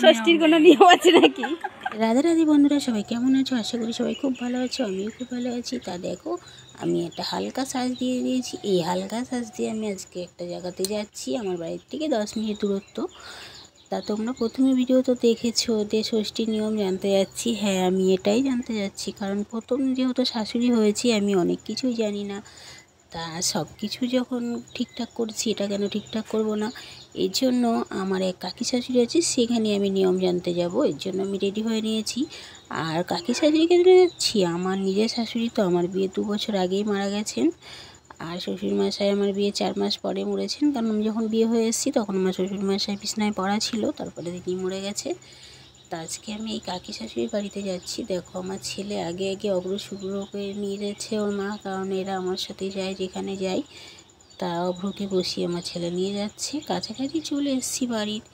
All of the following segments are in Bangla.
ষষ্ঠীর কোনো নিয়ম আছে নাকি? রাধে রাধে বন্ধুরা, সবাই কেমন আছো? আশা করি সবাই খুব ভালো আছো। আমিও খুব ভালো আছি। তা দেখো, আমি একটা হালকা সাজ দিয়ে দিয়েছি। এই হালকা সাজ দিয়ে আমি আজকে একটা জায়গাতে যাচ্ছি, আমার বাড়ির থেকে 10 মিনিট দূরত্ব। তা তোমরা প্রথমে ভিডিও তো দেখেছো, যে ষষ্ঠীর নিয়ম জানতে যাচ্ছি। হ্যাঁ, আমি এটাই জানতে যাচ্ছি, কারণ প্রথম যেহেতু শাশুড়ি হয়েছি, আমি অনেক কিছুই জানি না। তা সব কিছু যখন ঠিকঠাক করছি, এটা কেন ঠিকঠাক করব না? এর জন্য আমার এক কাকি শাশুড়ি আছে, সেখানে আমি নিয়ম জানতে যাব। এর জন্য আমি রেডি হয়ে নিয়েছি। আর কাকি শাশুড়িকে যাচ্ছি, আমার নিজের শাশুড়ি তো আমার বিয়ে 2 বছর আগেই মারা গেছেন। আর শ্বশুরমশাই আমার বিয়ে 4 মাস পরে মরেছেন, কারণ আমি যখন বিয়ে হয়ে এসেছি তখন আমার শ্বশুরমশাই বিছনায় পড়া ছিল, তারপরে তিনি মরে গেছে। তা আজকে আমি এই কাকি শাশুড়ির বাড়িতে যাচ্ছি। দেখো, আমার ছেলে আগে আগে অগ্রশুভ্রকে নিয়ে যাচ্ছে ওর মা, কারণ এরা আমার সাথে যায় যেখানে যাই। তা অভ্রকে বসিয়ে আমার ছেলে নিয়ে যাচ্ছে। কাছাকাছি চলে এসেছি বাড়ির,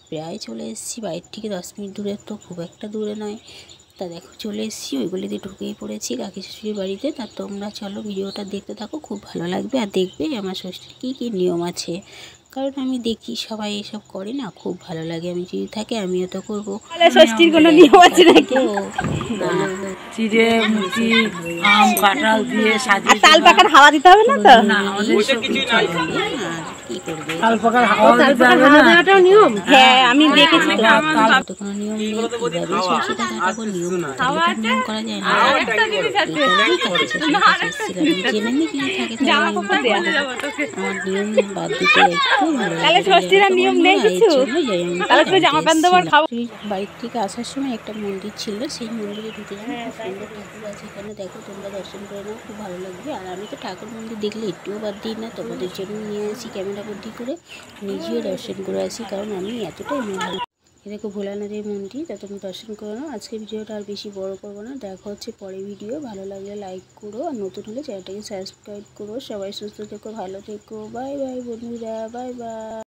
প্রায় চলে এসেছি। বাড়ির থেকে 10 মিনিট দূরে, তো খুব একটা দূরে নয়। তা দেখো, চলে এসেছি, ওইগুলিতে ঢুকেই পড়েছি কাকি শাশুড়ির বাড়িতে। তা তোমরা চলো ভিডিওটা দেখতে থাকো, খুব ভালো লাগবে। আর দেখবে আমার ষষ্ঠীর কী কী নিয়ম আছে, কারণ আমি দেখি সবাই এসব করে না, খুব ভালো লাগে। আমি যদি থাকে আমিও তো করবো। ষষ্ঠীর কোনো নিয়ম আছে নাকি? চিড়ে মুড়কি আম কাঁঠাল দিয়ে সাজিয়ে তাল পাকার হাওয়া দিতে হবে না তো? না, আমাদের এইসব কিছু করবে। আর কি করবে, তাল পাকার হাওয়া দিতে হবে না। দেওয়াটাও নিয়ম। হ্যাঁ, আমি দেখেছি তো। তো কোনো নিয়ম নেই। কিভাবে সরষেটা কাটাবো, নিয়ম নিয়ম করা যায় না। জেনে নিয়ে কি থাকে, আমার নিয়ম বাদ দিতে একটু ভালো লাগে। ষষ্ঠীর আর নিয়ম নেই কিছু? জামা প্যান্ট দেওয়ার খাবো। বাড়ির থেকে আসার সময় একটা মন্দির ছিল, সেই মন্দিরে ঢুকে যাবো। খুব সুন্দর ঠাকুর আছে এখানে, দেখো তোমরা দর্শন করে নাও, খুব ভালো লাগবে। আর আমি তো ঠাকুর মন্দির দেখলে একটুও বাদ দিই না, তোমাদের জন্য নিয়ে আসি ক্যামেরা বন্দি করে, নিজেও দর্শন করে আসি, কারণ আমি এতটাই ভালো। দেখো ভোলানাথের মন্দির, তা তুমি দর্শন করে নাও। আজকে ভিডিওটা আর বেশি বড় করবো না, দেখা হচ্ছে পরে ভিডিও। ভালো লাগলে লাইক করো, আর নতুন হলে চ্যানেলটাকে সাবস্ক্রাইব করো। সবাই সুস্থ থেকো, ভালো থেকো। বাই বাই বন্ধুরা, বাই বাই।